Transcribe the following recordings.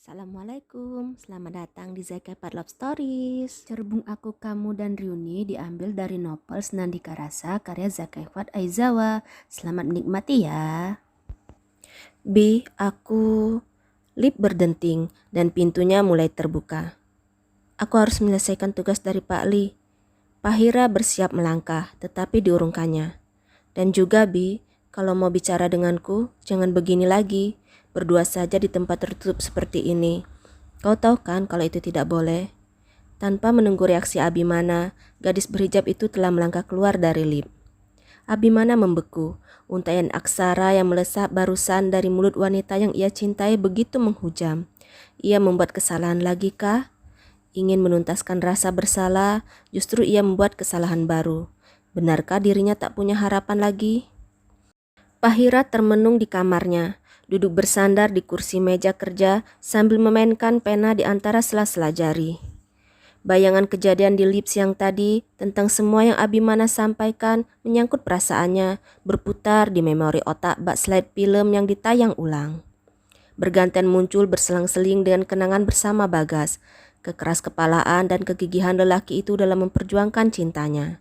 Assalamualaikum, selamat datang di Zakai Love Stories. Cerbung Aku, Kamu, dan Ryuni diambil dari novel Senandika Rasa karya Zakai Aizawa. Selamat menikmati ya. Aku. Lip berdenting dan pintunya mulai terbuka. Aku harus menyelesaikan tugas dari Pak Li. Pahira bersiap melangkah, tetapi diurungkannya. Dan juga kalau mau bicara denganku, jangan begini lagi. Berdua saja di tempat tertutup seperti ini. Kau tahu kan kalau itu tidak boleh? Tanpa menunggu reaksi Abimana, gadis berhijab itu telah melangkah keluar dari lift. Abimana membeku. Untaian aksara yang melesat barusan dari mulut wanita yang ia cintai begitu menghujam. Ia membuat kesalahan lagi kah? Ingin menuntaskan rasa bersalah, justru ia membuat kesalahan baru. Benarkah dirinya tak punya harapan lagi? Pahira termenung di kamarnya, duduk bersandar di kursi meja kerja sambil memainkan pena di antara sela-sela jari. Bayangan kejadian di lift siang tadi tentang semua yang Abimana sampaikan menyangkut perasaannya berputar di memori otak bak slide film yang ditayang ulang. Bergantian muncul berselang-seling dengan kenangan bersama Bagas, kekeras kepalaan dan kegigihan lelaki itu dalam memperjuangkan cintanya.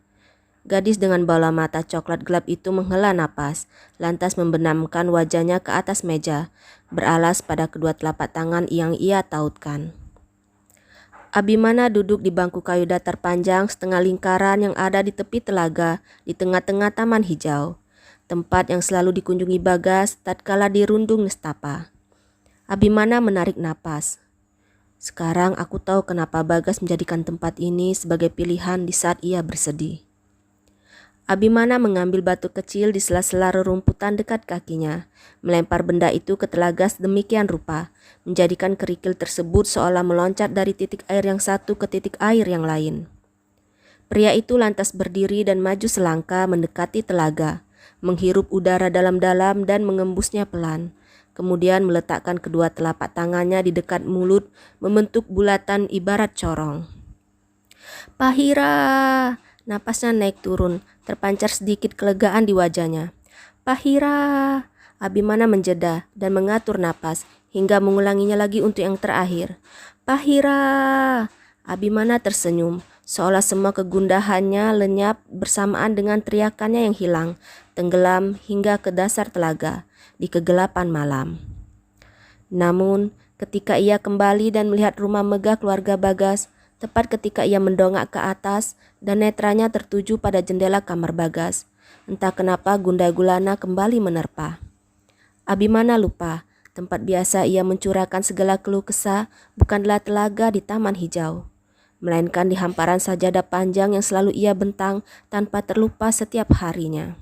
Gadis dengan bola mata coklat gelap itu menghela napas, lantas membenamkan wajahnya ke atas meja, beralas pada kedua telapak tangan yang ia tautkan. Abimana duduk di bangku kayu datar panjang setengah lingkaran yang ada di tepi telaga di tengah-tengah taman hijau, tempat yang selalu dikunjungi Bagas tatkala dirundung nestapa. Abimana menarik napas. Sekarang aku tahu kenapa Bagas menjadikan tempat ini sebagai pilihan di saat ia bersedih. Abimana mengambil batu kecil di sela-sela rerumputan dekat kakinya, melempar benda itu ke telaga sedemikian rupa, menjadikan kerikil tersebut seolah meloncat dari titik air yang satu ke titik air yang lain. Pria itu lantas berdiri dan maju selangkah mendekati telaga, menghirup udara dalam-dalam dan mengembusnya pelan. Kemudian meletakkan kedua telapak tangannya di dekat mulut, membentuk bulatan ibarat corong. Pahira! Napasnya naik turun, terpancar sedikit kelegaan di wajahnya. Pahira! Abimana menjeda dan mengatur napas hingga mengulanginya lagi untuk yang terakhir. Pahira! Abimana tersenyum, seolah semua kegundahannya lenyap bersamaan dengan teriakannya yang hilang, tenggelam hingga ke dasar telaga di kegelapan malam. Namun, ketika ia kembali dan melihat rumah megah keluarga Bagas, tepat ketika ia mendongak ke atas dan netranya tertuju pada jendela kamar Bagas, entah kenapa gundah gulana kembali menerpa. Abimana lupa, tempat biasa ia mencurahkan segala keluh kesah bukanlah telaga di taman hijau, melainkan di hamparan sajadah panjang yang selalu ia bentang tanpa terlupa setiap harinya.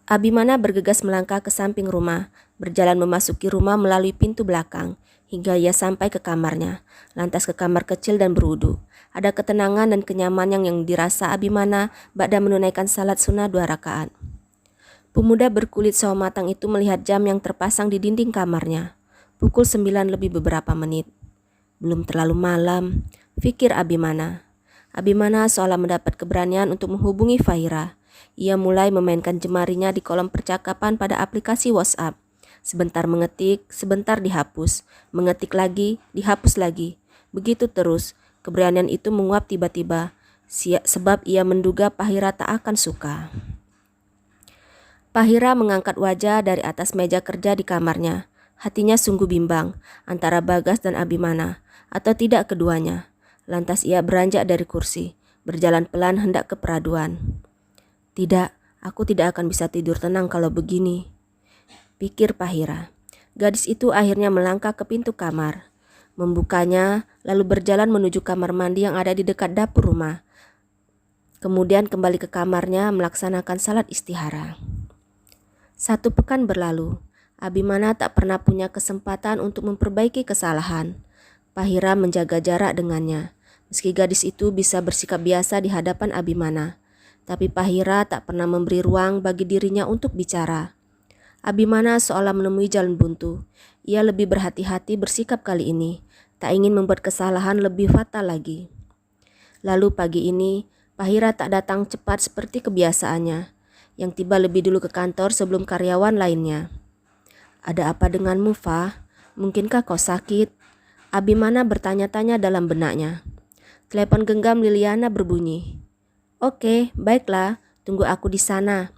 Abimana bergegas melangkah ke samping rumah, berjalan memasuki rumah melalui pintu belakang, hingga ia sampai ke kamarnya, lantas ke kamar kecil dan berwudu. Ada ketenangan dan kenyamanan yang dirasa Abimana ba'da menunaikan salat sunnah 2 rakaat. Pemuda berkulit sawo matang itu melihat jam yang terpasang di dinding kamarnya. Pukul 9 lebih beberapa menit. Belum terlalu malam, pikir Abimana. Abimana seolah mendapat keberanian untuk menghubungi Fahira. Ia mulai memainkan jemarinya di kolom percakapan pada aplikasi WhatsApp. Sebentar mengetik, sebentar dihapus, mengetik lagi, dihapus lagi. Begitu terus, keberanian itu menguap tiba-tiba, sebab ia menduga Pahira tak akan suka. Pahira mengangkat wajah dari atas meja kerja di kamarnya. Hatinya sungguh bimbang, antara Bagas dan Abimana, atau tidak keduanya. Lantas ia beranjak dari kursi, berjalan pelan hendak ke peraduan. Tidak, aku tidak akan bisa tidur tenang kalau begini, pikir Pahira. Gadis itu akhirnya melangkah ke pintu kamar, membukanya, lalu berjalan menuju kamar mandi yang ada di dekat dapur rumah. Kemudian kembali ke kamarnya melaksanakan salat istihara. 1 pekan berlalu, Abimana tak pernah punya kesempatan untuk memperbaiki kesalahan. Pahira menjaga jarak dengannya, meski gadis itu bisa bersikap biasa di hadapan Abimana. Tapi Pahira tak pernah memberi ruang bagi dirinya untuk bicara. Abimana seolah menemui jalan buntu. Ia lebih berhati-hati bersikap kali ini, tak ingin membuat kesalahan lebih fatal lagi. Lalu pagi ini, Pahira tak datang cepat seperti kebiasaannya, yang tiba lebih dulu ke kantor sebelum karyawan lainnya. Ada apa denganmu, Fah? Mungkinkah kau sakit? Abimana bertanya-tanya dalam benaknya. Telepon genggam Liliana berbunyi. Oke, baiklah, tunggu aku di sana,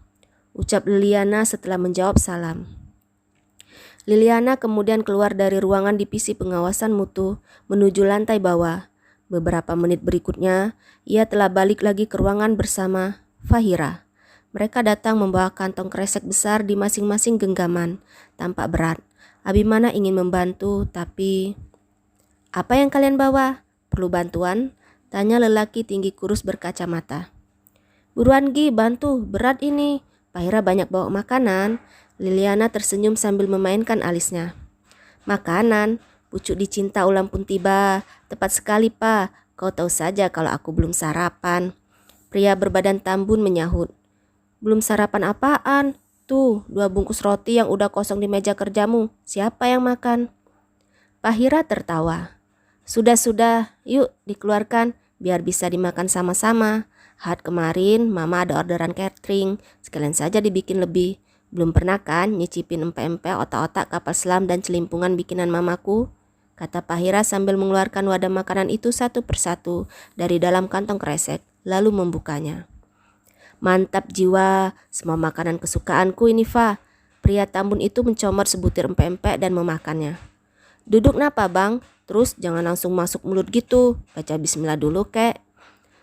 ucap Liliana setelah menjawab salam. Liliana kemudian keluar dari ruangan divisi pengawasan mutu menuju lantai bawah. Beberapa menit berikutnya, ia telah balik lagi ke ruangan bersama Fahira. Mereka datang membawa kantong kresek besar di masing-masing genggaman, tampak berat. Abimana ingin membantu, tapi... Apa yang kalian bawa? Perlu bantuan? Tanya lelaki tinggi kurus berkacamata. Buruan Gi, bantu, berat ini. Fahira banyak bawa makanan. Liliana tersenyum sambil memainkan alisnya. Makanan, pucuk dicinta ulang pun tiba. Tepat sekali, Pa. Kau tahu saja kalau aku belum sarapan. Pria berbadan tambun menyahut. Belum sarapan apaan? Tuh, 2 bungkus roti yang udah kosong di meja kerjamu. Siapa yang makan? Fahira tertawa. Sudah, yuk dikeluarkan biar bisa dimakan sama-sama. Had kemarin mama ada orderan catering, sekalian saja dibikin lebih. Belum pernah kan nyicipin empek-empek otak-otak kapal selam dan celimpungan bikinan mamaku? Kata Fahira sambil mengeluarkan wadah makanan itu satu persatu dari dalam kantong kresek, lalu membukanya. Mantap jiwa, semua makanan kesukaanku ini, Fa. Pria tambun itu mencomot sebutir empek-empek dan memakannya. Duduk napa bang? Terus jangan langsung masuk mulut gitu, baca bismillah dulu kek.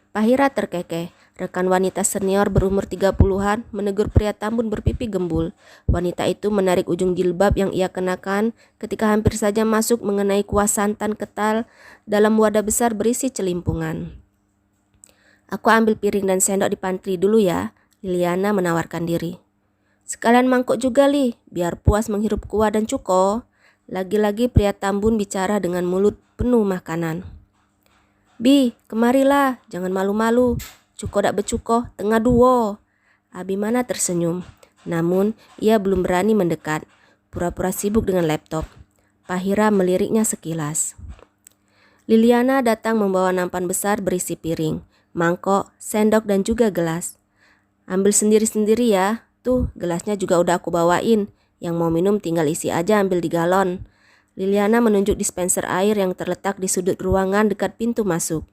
Fahira terkekeh. Rekan wanita senior berumur 30-an menegur pria tambun berpipi gembul. Wanita itu menarik ujung jilbab yang ia kenakan ketika hampir saja masuk mengenai kuah santan kental dalam wadah besar berisi celimpungan. Aku ambil piring dan sendok di pantry dulu ya, Liliana menawarkan diri. Sekalian mangkok juga Li, biar puas menghirup kuah dan cuko. Lagi-lagi pria tambun bicara dengan mulut penuh makanan. Bi, kemarilah, jangan malu-malu. Cuko dak becuko, tengah duo. Abimana tersenyum, namun ia belum berani mendekat. Pura-pura sibuk dengan laptop. Fahira meliriknya sekilas. Liliana datang membawa nampan besar berisi piring, mangkok, sendok dan juga gelas. Ambil sendiri-sendiri ya, tuh gelasnya juga udah aku bawain. Yang mau minum tinggal isi aja ambil di galon. Liliana menunjuk dispenser air yang terletak di sudut ruangan dekat pintu masuk.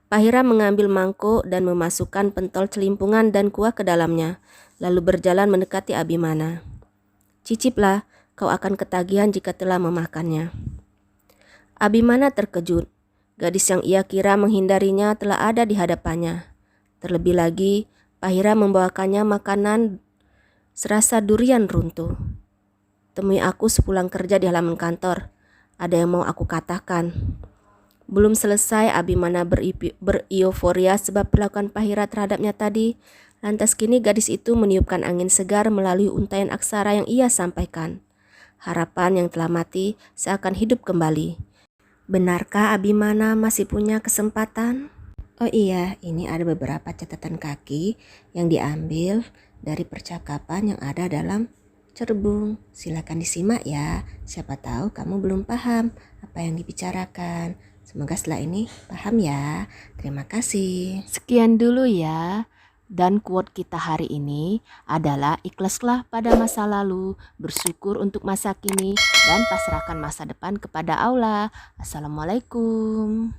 Fahira mengambil mangkuk dan memasukkan pentol celimpungan dan kuah ke dalamnya, lalu berjalan mendekati Abimana. Ciciplah, kau akan ketagihan jika telah memakannya. Abimana terkejut. Gadis yang ia kira menghindarinya telah ada di hadapannya. Terlebih lagi, Fahira membawakannya makanan serasa durian runtuh. Temui aku sepulang kerja di halaman kantor. Ada yang mau aku katakan. Belum selesai Abimana bereuforia sebab perlakuan Fahira terhadapnya tadi. Lantas kini gadis itu meniupkan angin segar melalui untaian aksara yang ia sampaikan. Harapan yang telah mati seakan hidup kembali. Benarkah Abimana masih punya kesempatan? Oh iya, ini ada beberapa catatan kaki yang diambil dari percakapan yang ada dalam cerbung. Silakan disimak ya. Siapa tahu kamu belum paham apa yang dibicarakan. Semoga setelah ini paham ya. Terima kasih. Sekian dulu ya. Dan quote kita hari ini adalah ikhlaslah pada masa lalu, bersyukur untuk masa kini, dan pasrahkan masa depan kepada Allah. Assalamualaikum.